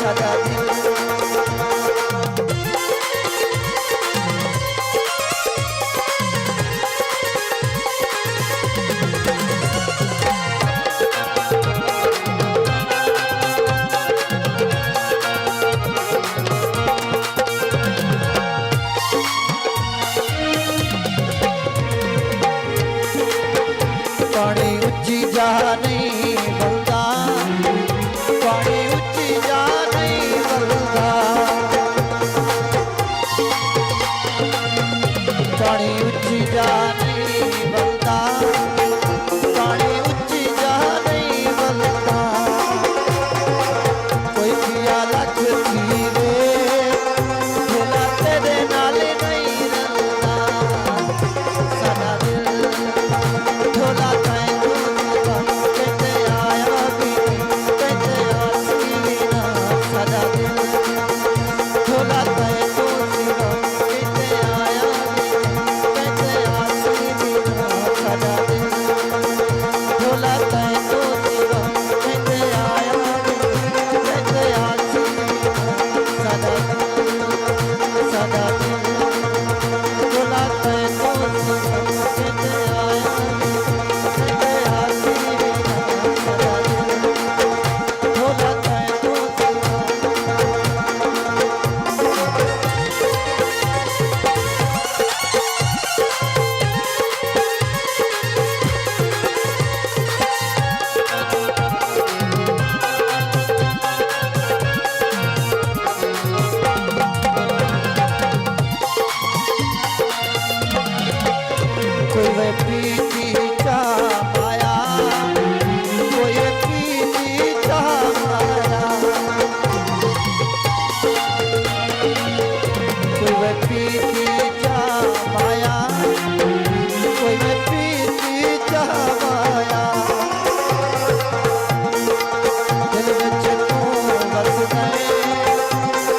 सदा दिल पानी उच्ची जा नहीं बलदा पानी उच्ची जा नहीं बलदा पानी उच्ची जा नहीं बलदा पानी उच्ची जा नहीं बलदा कोई किया लख थी भोला तेरे नाल नहीं रलदा सदा दिल भोला कोई प्रीति का माया कोई प्रीति का माया कोई प्रीति का माया कोई प्रीति का माया दिल में तू बस गए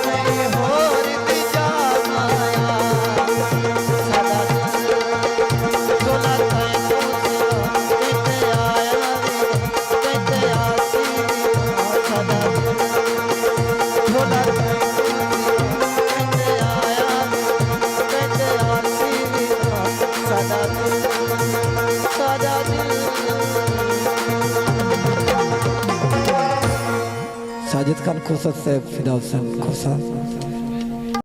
नहीं हो रही जा माया सदा भोला साजिद खान खुर्सद से फिदा हुसैन खुर्सद।